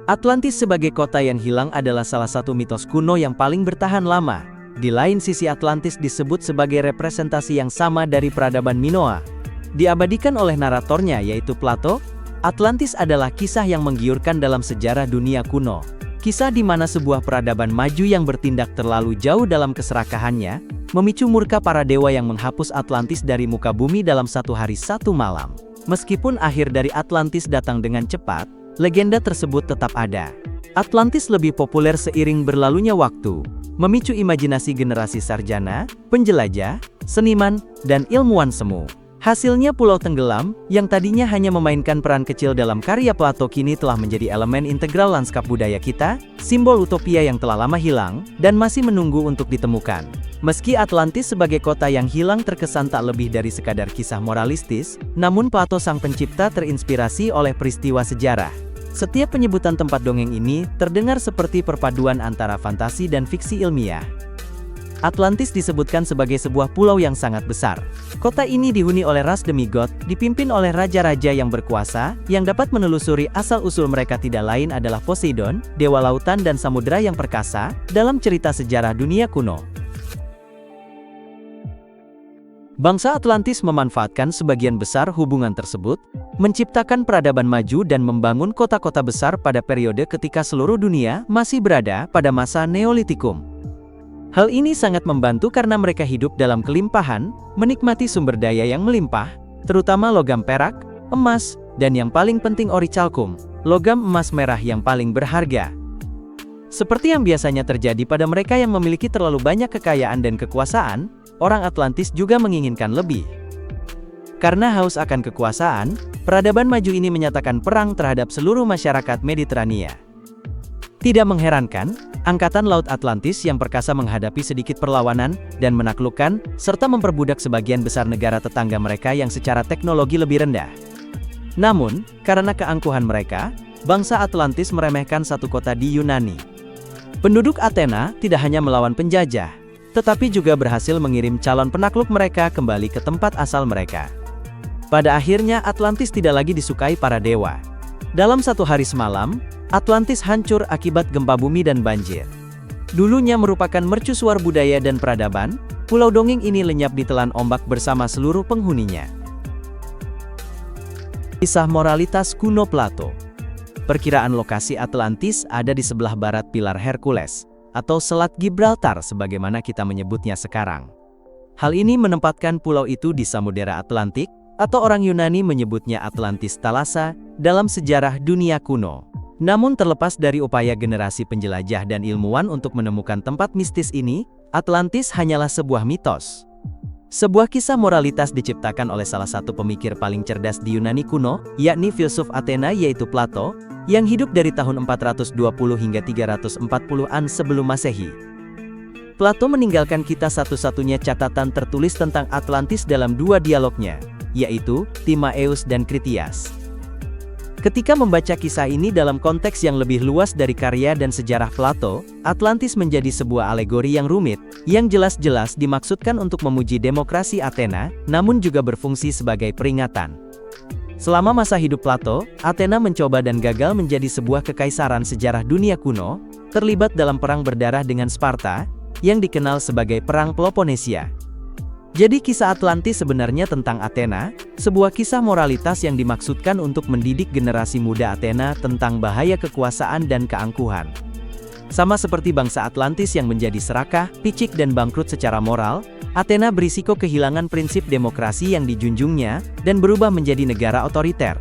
Atlantis sebagai kota yang hilang adalah salah satu mitos kuno yang paling bertahan lama. Di lain sisi, Atlantis disebut sebagai representasi yang sama dari peradaban Minoa. Diabadikan oleh naratornya yaitu Plato, Atlantis adalah kisah yang menggiurkan dalam sejarah dunia kuno. Kisah di mana sebuah peradaban maju yang bertindak terlalu jauh dalam keserakahannya, memicu murka para dewa yang menghapus Atlantis dari muka bumi dalam satu hari satu malam. Meskipun akhir dari Atlantis datang dengan cepat, legenda tersebut tetap ada. Atlantis lebih populer seiring berlalunya waktu, memicu imajinasi generasi sarjana, penjelajah, seniman, dan ilmuwan semu. Hasilnya pulau tenggelam, yang tadinya hanya memainkan peran kecil dalam karya Plato kini telah menjadi elemen integral lanskap budaya kita, simbol utopia yang telah lama hilang, dan masih menunggu untuk ditemukan. Meski Atlantis sebagai kota yang hilang terkesan tak lebih dari sekadar kisah moralistis, namun Plato sang pencipta terinspirasi oleh peristiwa sejarah. Setiap penyebutan tempat dongeng ini terdengar seperti perpaduan antara fantasi dan fiksi ilmiah. Atlantis disebutkan sebagai sebuah pulau yang sangat besar. Kota ini dihuni oleh ras demigod, dipimpin oleh raja-raja yang berkuasa, yang dapat menelusuri asal-usul mereka tidak lain adalah Poseidon, dewa lautan dan samudera yang perkasa, dalam cerita sejarah dunia kuno. Bangsa Atlantis memanfaatkan sebagian besar hubungan tersebut, menciptakan peradaban maju dan membangun kota-kota besar pada periode ketika seluruh dunia masih berada pada masa Neolitikum. Hal ini sangat membantu karena mereka hidup dalam kelimpahan, menikmati sumber daya yang melimpah, terutama logam perak, emas, dan yang paling penting orichalcum, logam emas merah yang paling berharga. Seperti yang biasanya terjadi pada mereka yang memiliki terlalu banyak kekayaan dan kekuasaan, orang Atlantis juga menginginkan lebih. Karena haus akan kekuasaan, peradaban maju ini menyatakan perang terhadap seluruh masyarakat Mediterania. Tidak mengherankan, Angkatan Laut Atlantis yang perkasa menghadapi sedikit perlawanan dan menaklukkan, serta memperbudak sebagian besar negara tetangga mereka yang secara teknologi lebih rendah. Namun, karena keangkuhan mereka, bangsa Atlantis meremehkan satu kota di Yunani. Penduduk Athena tidak hanya melawan penjajah, tetapi juga berhasil mengirim calon penakluk mereka kembali ke tempat asal mereka. Pada akhirnya Atlantis tidak lagi disukai para dewa. Dalam satu hari semalam, Atlantis hancur akibat gempa bumi dan banjir. Dulunya merupakan mercusuar budaya dan peradaban, pulau dongeng ini lenyap ditelan ombak bersama seluruh penghuninya. Kisah moralitas kuno Plato. Perkiraan lokasi Atlantis ada di sebelah barat pilar Hercules, atau Selat Gibraltar sebagaimana kita menyebutnya sekarang. Hal ini menempatkan pulau itu di Samudera Atlantik, atau orang Yunani menyebutnya Atlantis Thalassa, dalam sejarah dunia kuno. Namun terlepas dari upaya generasi penjelajah dan ilmuwan untuk menemukan tempat mistis ini, Atlantis hanyalah sebuah mitos. Sebuah kisah moralitas diciptakan oleh salah satu pemikir paling cerdas di Yunani kuno, yakni filsuf Athena yaitu Plato, yang hidup dari tahun 420 hingga 340-an sebelum Masehi. Plato meninggalkan kita satu-satunya catatan tertulis tentang Atlantis dalam dua dialognya, yaitu Timaeus dan Critias. Ketika membaca kisah ini dalam konteks yang lebih luas dari karya dan sejarah Plato, Atlantis menjadi sebuah alegori yang rumit, yang jelas-jelas dimaksudkan untuk memuji demokrasi Athena, namun juga berfungsi sebagai peringatan. Selama masa hidup Plato, Athena mencoba dan gagal menjadi sebuah kekaisaran sejarah dunia kuno, terlibat dalam perang berdarah dengan Sparta, yang dikenal sebagai Perang Peloponnesia. Jadi kisah Atlantis sebenarnya tentang Athena, sebuah kisah moralitas yang dimaksudkan untuk mendidik generasi muda Athena tentang bahaya kekuasaan dan keangkuhan. Sama seperti bangsa Atlantis yang menjadi serakah, picik dan bangkrut secara moral, Athena berisiko kehilangan prinsip demokrasi yang dijunjungnya, dan berubah menjadi negara otoriter.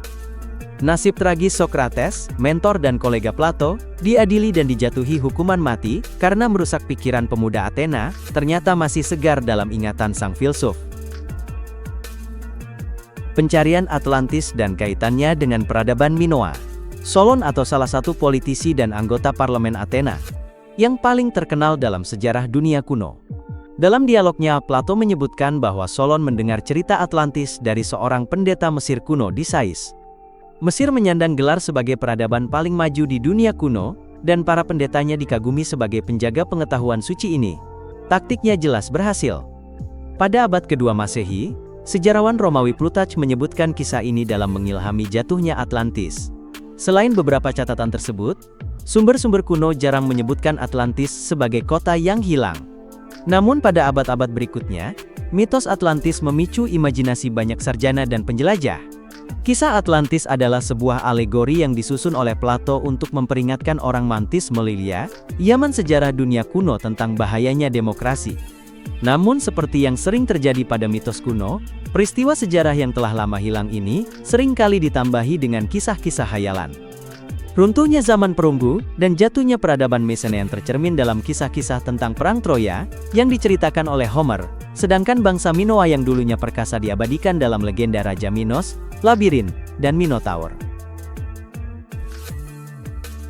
Nasib tragis Socrates, mentor dan kolega Plato, diadili dan dijatuhi hukuman mati, karena merusak pikiran pemuda Athena, ternyata masih segar dalam ingatan sang filsuf. Pencarian Atlantis dan kaitannya dengan peradaban Minoa. Solon atau salah satu politisi dan anggota parlemen Athena, yang paling terkenal dalam sejarah dunia kuno. Dalam dialognya, Plato menyebutkan bahwa Solon mendengar cerita Atlantis dari seorang pendeta Mesir kuno di Sais. Mesir menyandang gelar sebagai peradaban paling maju di dunia kuno, dan para pendetanya dikagumi sebagai penjaga pengetahuan suci ini. Taktiknya jelas berhasil. Pada abad kedua Masehi, sejarawan Romawi Plutarch menyebutkan kisah ini dalam mengilhami jatuhnya Atlantis. Selain beberapa catatan tersebut, sumber-sumber kuno jarang menyebutkan Atlantis sebagai kota yang hilang. Namun pada abad-abad berikutnya, mitos Atlantis memicu imajinasi banyak sarjana dan penjelajah. Kisah Atlantis adalah sebuah alegori yang disusun oleh Plato untuk memperingatkan orang Mantis Melilia, Yaman sejarah dunia kuno tentang bahayanya demokrasi. Namun seperti yang sering terjadi pada mitos kuno, peristiwa sejarah yang telah lama hilang ini seringkali ditambahi dengan kisah-kisah hayalan. Runtuhnya zaman perunggu dan jatuhnya peradaban Mesenia yang tercermin dalam kisah-kisah tentang Perang Troya yang diceritakan oleh Homer, sedangkan bangsa Minoa yang dulunya perkasa diabadikan dalam legenda Raja Minos, Labirin, dan Minotaur.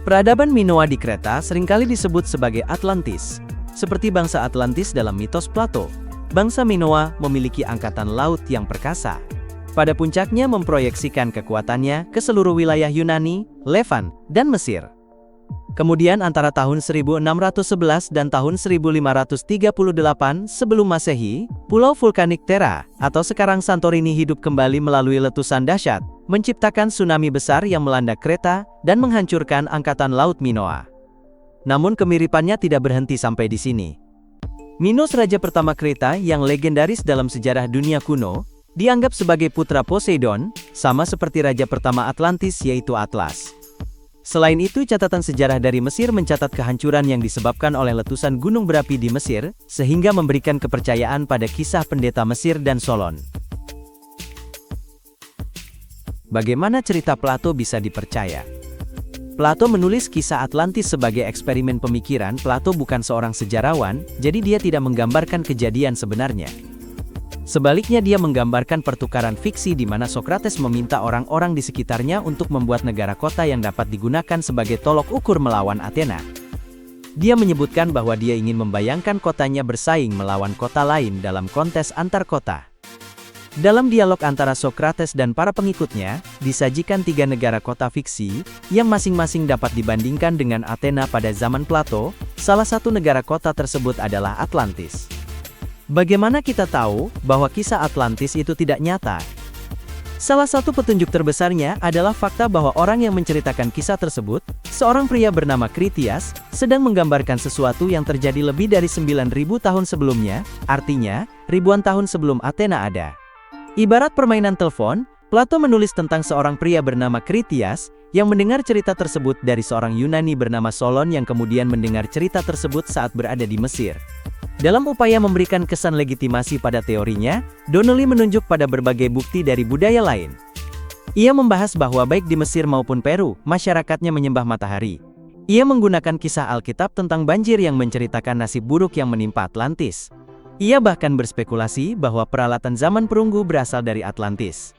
Peradaban Minoa di Kreta seringkali disebut sebagai Atlantis. Seperti bangsa Atlantis dalam mitos Plato, bangsa Minoa memiliki angkatan laut yang perkasa. Pada puncaknya memproyeksikan kekuatannya ke seluruh wilayah Yunani, Levant, dan Mesir. Kemudian antara tahun 1611 dan tahun 1538 sebelum Masehi, Pulau Vulkanik Terra, atau sekarang Santorini hidup kembali melalui letusan dahsyat, menciptakan tsunami besar yang melanda Kreta dan menghancurkan angkatan laut Minoa. Namun kemiripannya tidak berhenti sampai di sini. Minos, raja pertama Kreta yang legendaris dalam sejarah dunia kuno, dianggap sebagai putra Poseidon, sama seperti raja pertama Atlantis yaitu Atlas. Selain itu, catatan sejarah dari Mesir mencatat kehancuran yang disebabkan oleh letusan gunung berapi di Mesir, sehingga memberikan kepercayaan pada kisah pendeta Mesir dan Solon. Bagaimana cerita Plato bisa dipercaya? Plato menulis kisah Atlantis sebagai eksperimen pemikiran. Plato bukan seorang sejarawan, jadi dia tidak menggambarkan kejadian sebenarnya. Sebaliknya, dia menggambarkan pertukaran fiksi di mana Sokrates meminta orang-orang di sekitarnya untuk membuat negara kota yang dapat digunakan sebagai tolok ukur melawan Athena. Dia menyebutkan bahwa dia ingin membayangkan kotanya bersaing melawan kota lain dalam kontes antar kota. Dalam dialog antara Sokrates dan para pengikutnya, disajikan 3 negara kota fiksi, yang masing-masing dapat dibandingkan dengan Athena pada zaman Plato. Salah satu negara kota tersebut adalah Atlantis. Bagaimana kita tahu bahwa kisah Atlantis itu tidak nyata? Salah satu petunjuk terbesarnya adalah fakta bahwa orang yang menceritakan kisah tersebut, seorang pria bernama Critias, sedang menggambarkan sesuatu yang terjadi lebih dari 9.000 tahun sebelumnya, artinya, ribuan tahun sebelum Athena ada. Ibarat permainan telepon, Plato menulis tentang seorang pria bernama Critias, yang mendengar cerita tersebut dari seorang Yunani bernama Solon yang kemudian mendengar cerita tersebut saat berada di Mesir. Dalam upaya memberikan kesan legitimasi pada teorinya, Donnelly menunjuk pada berbagai bukti dari budaya lain. Ia membahas bahwa baik di Mesir maupun Peru, masyarakatnya menyembah matahari. Ia menggunakan kisah Alkitab tentang banjir yang menceritakan nasib buruk yang menimpa Atlantis. Ia bahkan berspekulasi bahwa peralatan zaman perunggu berasal dari Atlantis.